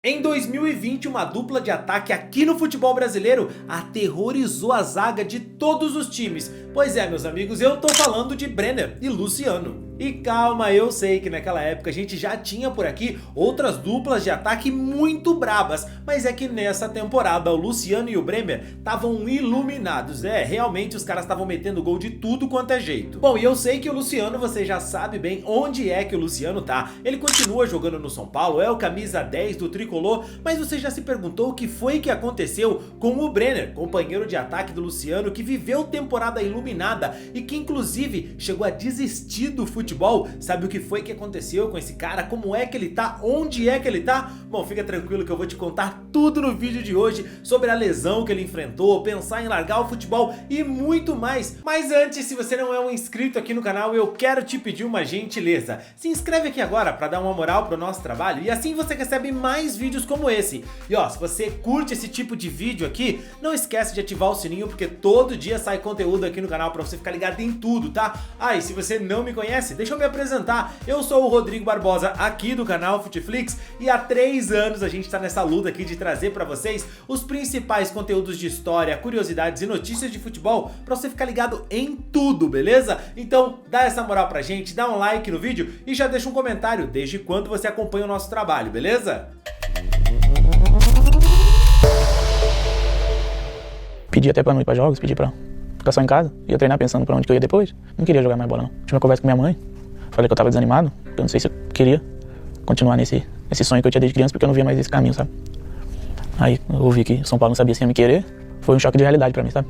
Em 2020, uma dupla de ataque aqui no futebol brasileiro aterrorizou a zaga de todos os times. Pois é, meus amigos, eu tô falando de Brenner e Luciano. E calma, eu sei que naquela época a gente já tinha por aqui outras duplas de ataque muito brabas, mas é que nessa temporada o Luciano e o Brenner estavam iluminados. Realmente os caras estavam metendo gol de tudo quanto é jeito. Bom, e eu sei que o Luciano, você já sabe bem onde é que o Luciano tá. Ele continua jogando no São Paulo, é o camisa 10 do tricolor, mas você já se perguntou o que foi que aconteceu com o Brenner, companheiro de ataque do Luciano, que viveu temporada iluminada e que inclusive chegou a desistir do futebol. Sabe o que foi que aconteceu com esse cara? Como é que ele tá? Onde é que ele tá? Bom, fica tranquilo que eu vou te contar tudo no vídeo de hoje sobre a lesão que ele enfrentou, pensar em largar o futebol e muito mais. Mas antes, se você não é um inscrito aqui no canal, eu quero te pedir uma gentileza. Se inscreve aqui agora para dar uma moral pro nosso trabalho e assim você recebe mais vídeos como esse. E ó, se você curte esse tipo de vídeo aqui, não esquece de ativar o sininho porque todo dia sai conteúdo aqui no canal para você ficar ligado em tudo, tá? Ah, e se você não me conhece, deixa eu me apresentar. Eu sou o Rodrigo Barbosa aqui do canal Futeflix e há 3 anos a gente tá nessa luta aqui de trazer para vocês os principais conteúdos de história, curiosidades e notícias de futebol para você ficar ligado em tudo, beleza? Então dá essa moral pra gente, dá um like no vídeo e já deixa um comentário desde quando você acompanha o nosso trabalho, beleza? Pedi até pra não ir pra jogos, pedi pra ficar só em casa. Ia treinar pensando pra onde que eu ia depois. Não queria jogar mais bola, não. Tive uma conversa com minha mãe. Falei que eu tava desanimado. Que eu não sei se eu queria continuar nesse sonho que eu tinha desde criança, porque eu não via mais esse caminho, sabe? Aí eu ouvi que São Paulo não sabia se ia me querer. Foi um choque de realidade pra mim, sabe?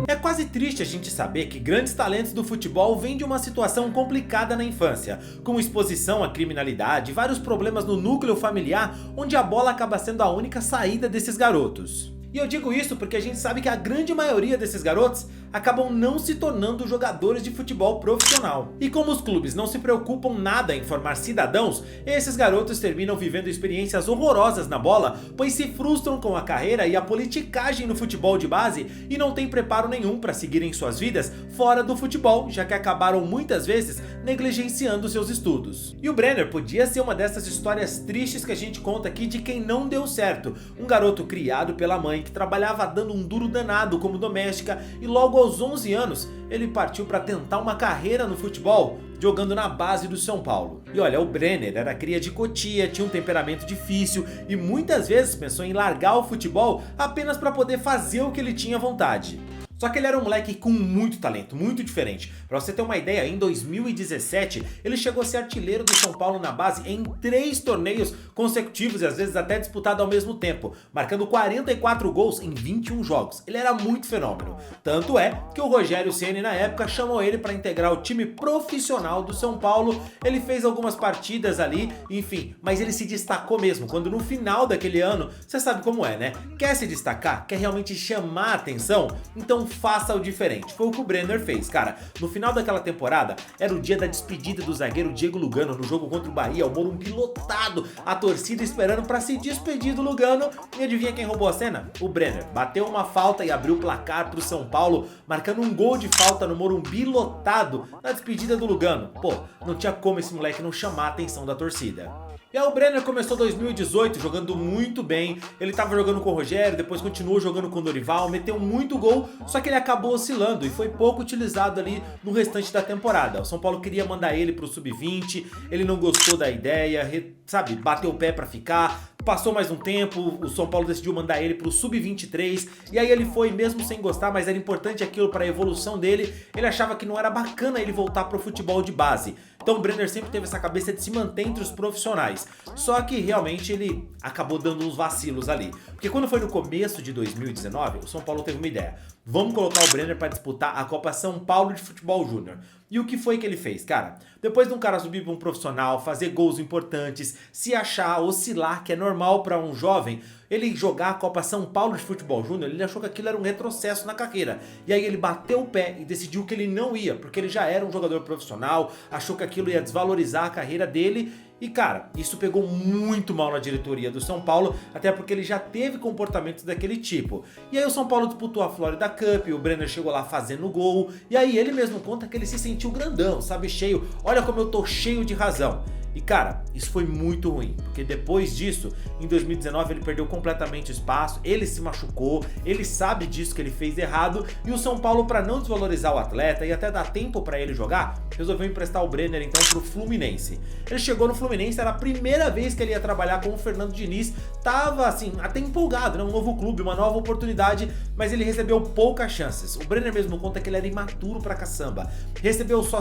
É quase triste a gente saber que grandes talentos do futebol vêm de uma situação complicada na infância, com exposição à criminalidade e vários problemas no núcleo familiar, onde a bola acaba sendo a única saída desses garotos. E eu digo isso porque a gente sabe que a grande maioria desses garotos acabam não se tornando jogadores de futebol profissional. E como os clubes não se preocupam nada em formar cidadãos, esses garotos terminam vivendo experiências horrorosas na bola, pois se frustram com a carreira e a politicagem no futebol de base e não têm preparo nenhum para seguirem suas vidas fora do futebol, já que acabaram muitas vezes negligenciando seus estudos. E o Brenner podia ser uma dessas histórias tristes que a gente conta aqui de quem não deu certo. Um garoto criado pela mãe que trabalhava dando um duro danado como doméstica e logo aos 11 anos ele partiu para tentar uma carreira no futebol, jogando na base do São Paulo. E olha, o Brenner era cria de Cotia, tinha um temperamento difícil e muitas vezes pensou em largar o futebol apenas para poder fazer o que ele tinha vontade. Só que ele era um moleque com muito talento, muito diferente. Pra você ter uma ideia, em 2017, ele chegou a ser artilheiro do São Paulo na base em 3 torneios consecutivos e às vezes até disputado ao mesmo tempo, marcando 44 gols em 21 jogos. Ele era muito fenômeno. Tanto é que o Rogério Ceni na época chamou ele para integrar o time profissional do São Paulo. Ele fez algumas partidas ali, enfim, mas ele se destacou mesmo, quando no final daquele ano, você sabe como é, né? Quer se destacar? Quer realmente chamar a atenção? Então faça o diferente. Foi o que o Brenner fez, cara. No final daquela temporada, era o dia da despedida do zagueiro Diego Lugano no jogo contra o Bahia, o Morumbi lotado, a torcida esperando pra se despedir do Lugano. E adivinha quem roubou a cena? O Brenner. Bateu uma falta e abriu o placar pro São Paulo, marcando um gol de falta no Morumbi lotado na despedida do Lugano. Pô, não tinha como esse moleque não chamar a atenção da torcida. E aí o Brenner começou 2018 jogando muito bem, ele tava jogando com o Rogério, depois continuou jogando com o Dorival, meteu muito gol, só que ele acabou oscilando e foi pouco utilizado ali no restante da temporada. O São Paulo queria mandar ele pro Sub-20, ele não gostou da ideia, sabe, bateu o pé pra ficar. Passou mais um tempo, o São Paulo decidiu mandar ele pro Sub-23 e aí ele foi mesmo sem gostar, mas era importante aquilo para a evolução dele. Ele achava que não era bacana ele voltar pro futebol de base. Então o Brenner sempre teve essa cabeça de se manter entre os profissionais. Só que realmente ele acabou dando uns vacilos ali. Porque quando foi no começo de 2019, o São Paulo teve uma ideia. Vamos colocar o Brenner para disputar a Copa São Paulo de Futebol Júnior. E o que foi que ele fez, cara? Depois de um cara subir para um profissional, fazer gols importantes, se achar, oscilar, que é normal para um jovem, ele jogar a Copa São Paulo de Futebol Júnior, ele achou que aquilo era um retrocesso na carreira. E aí ele bateu o pé e decidiu que ele não ia, porque ele já era um jogador profissional, achou que aquilo ia desvalorizar a carreira dele. E cara, isso pegou muito mal na diretoria do São Paulo, até porque ele já teve comportamentos daquele tipo. E aí o São Paulo disputou a Florida Cup, o Brenner chegou lá fazendo gol, e aí ele mesmo conta que ele se sentiu grandão, sabe, cheio, olha como eu tô cheio de razão. E cara, isso foi muito ruim, porque depois disso, em 2019 ele perdeu completamente o espaço, ele se machucou, ele sabe disso que ele fez errado, e o São Paulo, para não desvalorizar o atleta e até dar tempo para ele jogar, resolveu emprestar o Brenner então pro Fluminense. Ele chegou no Fluminense, era a primeira vez que ele ia trabalhar com o Fernando Diniz, tava assim, até empolgado, né? Um novo clube, uma nova oportunidade, mas ele recebeu poucas chances. O Brenner mesmo conta que ele era imaturo pra caçamba,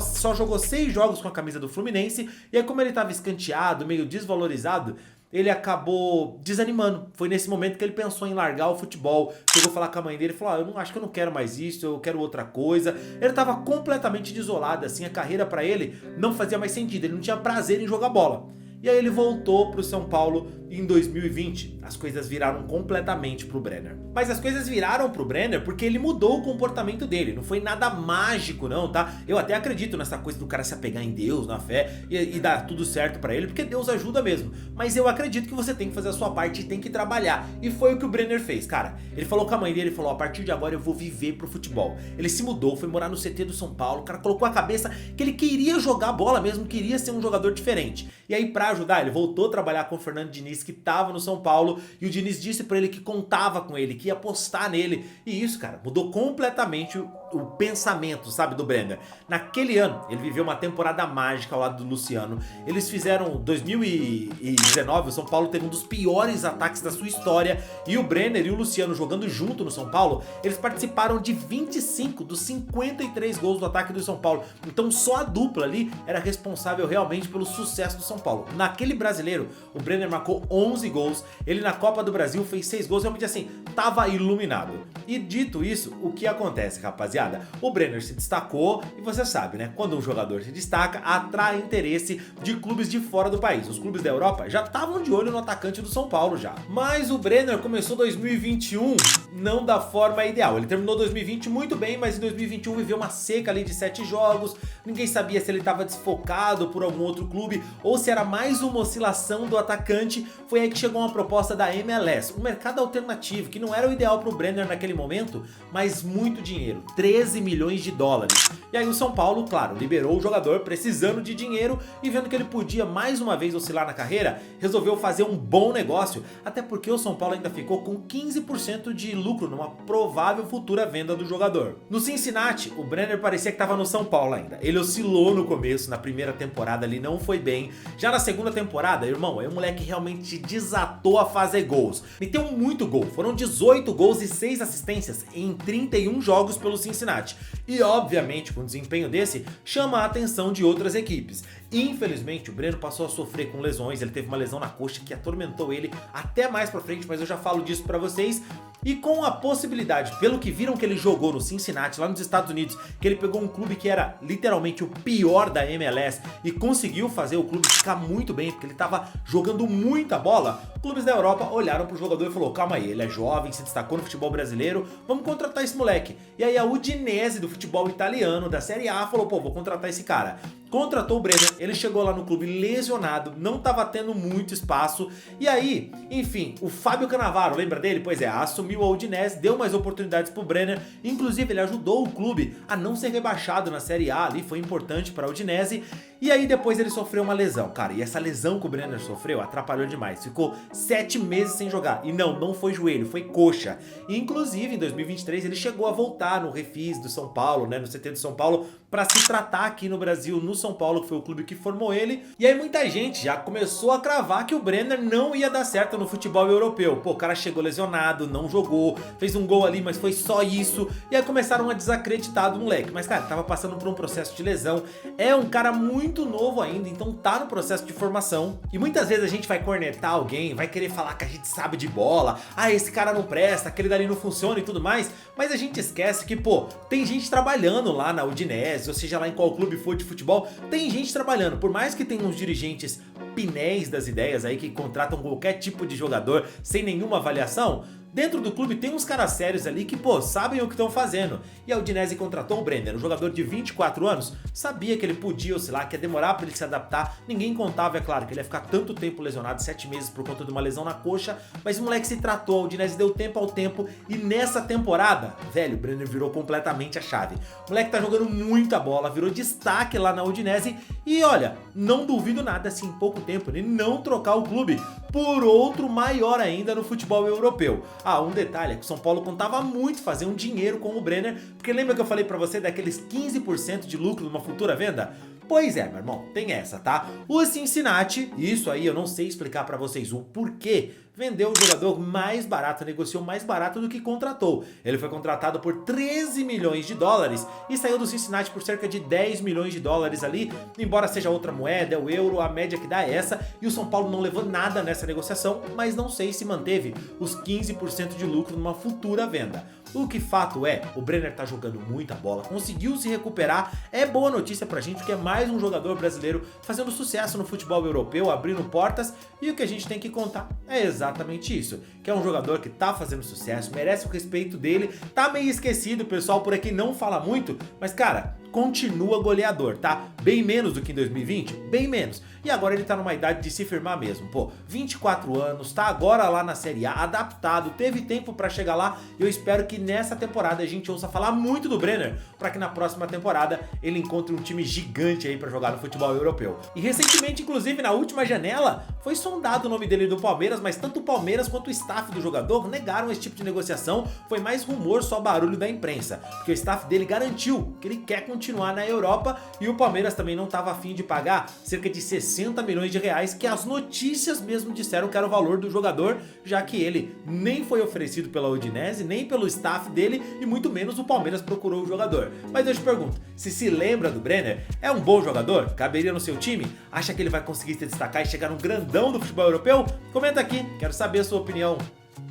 só jogou 6 jogos com a camisa do Fluminense, e aí como ele tava escanteado, meio desvalorizado, ele acabou desanimando. Foi nesse momento que ele pensou em largar o futebol. Chegou a falar com a mãe dele, falou: eu acho que eu não quero mais isso, eu quero outra coisa. Ele tava completamente desolado, assim, a carreira pra ele não fazia mais sentido, ele não tinha prazer em jogar bola. E aí ele voltou pro São Paulo em 2020. As coisas viraram completamente pro Brenner. Mas as coisas viraram pro Brenner porque ele mudou o comportamento dele. Não foi nada mágico não, tá? Eu até acredito nessa coisa do cara se apegar em Deus, na fé, e dar tudo certo pra ele, porque Deus ajuda mesmo. Mas eu acredito que você tem que fazer a sua parte e tem que trabalhar. E foi o que o Brenner fez, cara. Ele falou com a mãe dele, falou: a partir de agora eu vou viver pro futebol. Ele se mudou, foi morar no CT do São Paulo. O cara colocou a cabeça que ele queria jogar bola mesmo, queria ser um jogador diferente. E aí, pra ajudar, ele voltou a trabalhar com o Fernando Diniz, que tava no São Paulo, e o Diniz disse pra ele que contava com ele, que ia apostar nele. E isso, cara, mudou completamente o pensamento, sabe, do Brenner. Naquele ano, ele viveu uma temporada mágica ao lado do Luciano. Eles fizeram 2019, o São Paulo teve um dos piores ataques da sua história, e o Brenner e o Luciano jogando junto no São Paulo, eles participaram de 25 dos 53 gols do ataque do São Paulo. Então só a dupla ali era responsável realmente pelo sucesso do São Paulo. Naquele brasileiro, o Brenner marcou 11 gols, ele na Copa do Brasil fez 6 gols, realmente assim, tava iluminado. E dito isso, o que acontece, rapaziada? O Brenner se destacou e você sabe, né? Quando um jogador se destaca, atrai interesse de clubes de fora do país. Os clubes da Europa já estavam de olho no atacante do São Paulo já. Mas o Brenner começou 2021 não da forma ideal. Ele terminou 2020 muito bem, mas em 2021 viveu uma seca ali de 7 jogos. Ninguém sabia se ele estava desfocado por algum outro clube ou se era mais uma oscilação do atacante. Foi aí que chegou uma proposta da MLS, um mercado alternativo que não era o ideal para o Brenner naquele momento, mas muito dinheiro, 13 milhões de dólares. E aí o São Paulo, claro, liberou o jogador precisando de dinheiro e vendo que ele podia mais uma vez oscilar na carreira, resolveu fazer um bom negócio, até porque o São Paulo ainda ficou com 15% de lucro numa provável futura venda do jogador. No Cincinnati, o Brenner parecia que estava no São Paulo ainda. Ele oscilou no começo, na primeira temporada ele não foi bem. Já na segunda temporada, irmão, aí o moleque realmente desatou a fazer gols. Meteu muito gol, foram 18 gols e 6 assistências em 31 jogos pelo Cincinnati. E obviamente, com um desempenho desse, chama a atenção de outras equipes. Infelizmente, o Brenner passou a sofrer com lesões, ele teve uma lesão na coxa que atormentou ele até mais pra frente, mas eu já falo disso pra vocês. E com a possibilidade, pelo que viram que ele jogou no Cincinnati, lá nos Estados Unidos, que ele pegou um clube que era literalmente o pior da MLS e conseguiu fazer o clube ficar muito bem, porque ele tava jogando muita bola, clubes da Europa olharam pro jogador e falou: calma aí, ele é jovem, se destacou no futebol brasileiro, vamos contratar esse moleque. E aí a Udinese do futebol italiano, da Série A, falou: pô, vou contratar esse cara. Contratou o Brenner, ele chegou lá no clube lesionado, não tava tendo muito espaço, e aí, enfim, o Fábio Cannavaro, lembra dele? Pois é, assumiu a Udinese, deu mais oportunidades pro Brenner, inclusive ele ajudou o clube a não ser rebaixado na Série A ali, foi importante para a Udinese, e aí depois ele sofreu uma lesão, cara, e essa lesão que o Brenner sofreu atrapalhou demais, ficou 7 meses sem jogar, e não foi joelho, foi coxa, e inclusive em 2023 ele chegou a voltar no Refis do São Paulo, né, no CT do São Paulo, para se tratar aqui no Brasil, no São Paulo, que foi o clube que formou ele. E aí muita gente já começou a cravar que o Brenner não ia dar certo no futebol europeu. Pô, o cara chegou lesionado, não jogou, fez um gol ali, mas foi só isso. E aí começaram a desacreditar do moleque. Mas cara, tava passando por um processo de lesão, é um cara muito novo ainda, então tá no processo de formação. E muitas vezes a gente vai cornetar alguém, vai querer falar que a gente sabe de bola, ah, esse cara não presta, aquele dali não funciona e tudo mais, mas a gente esquece que, pô, tem gente trabalhando lá na Udinese, ou seja lá em qual clube for de futebol, tem gente trabalhando, por mais que tenham uns dirigentes pinéis das ideias aí que contratam qualquer tipo de jogador sem nenhuma avaliação, Dentro do clube tem uns caras sérios ali que, pô, sabem o que estão fazendo. E a Udinese contratou o Brenner, um jogador de 24 anos, sabia que ele podia oscilar, que ia demorar pra ele se adaptar. Ninguém contava, é claro, que ele ia ficar tanto tempo lesionado, 7 meses por conta de uma lesão na coxa, mas o moleque se tratou, a Udinese deu tempo ao tempo e nessa temporada, velho, o Brenner virou completamente a chave. O moleque tá jogando muita bola, virou destaque lá na Udinese e olha, não duvido nada se em pouco tempo ele não trocar o clube por outro maior ainda no futebol europeu. Ah, um detalhe é que o São Paulo contava muito fazer um dinheiro com o Brenner, porque lembra que eu falei pra você daqueles 15% de lucro numa futura venda? Pois é, meu irmão, tem essa, tá? O Cincinnati, isso aí eu não sei explicar pra vocês o porquê, vendeu o jogador mais barato, negociou mais barato do que contratou. Ele foi contratado por 13 milhões de dólares e saiu do Cincinnati por cerca de 10 milhões de dólares ali, embora seja outra moeda, é o euro, a média que dá é essa, e o São Paulo não levou nada nessa negociação, mas não sei se manteve os 15% de lucro numa futura venda. O que fato é, o Brenner tá jogando muita bola, conseguiu se recuperar, é boa notícia pra gente, porque é mais um jogador brasileiro fazendo sucesso no futebol europeu, abrindo portas, e o que a gente tem que contar é exatamente isso, que é um jogador que tá fazendo sucesso, merece o respeito dele, tá meio esquecido, o pessoal por aqui não fala muito, mas cara, continua goleador, tá? Bem menos do que em 2020, bem menos. E agora ele tá numa idade de se firmar mesmo, pô, 24 anos, tá agora lá na Série A, adaptado, teve tempo pra chegar lá, e eu espero que nessa temporada a gente ouça falar muito do Brenner, pra que na próxima temporada ele encontre um time gigante aí pra jogar no futebol europeu. E recentemente, inclusive na última janela, foi sondado o nome dele do Palmeiras, mas tanto o Palmeiras quanto o staff do jogador negaram esse tipo de negociação, foi mais rumor, só barulho da imprensa, porque o staff dele garantiu que ele quer continuar na Europa e o Palmeiras também não estava afim de pagar cerca de 60 milhões de reais, que as notícias mesmo disseram que era o valor do jogador, já que ele nem foi oferecido pela Udinese, nem pelo staff dele e muito menos o Palmeiras procurou o jogador. Mas eu te pergunto, se lembra do Brenner? É um bom jogador? Caberia no seu time? Acha que ele vai conseguir se destacar e chegar no grandão do futebol europeu? Comenta aqui, quero saber a sua opinião.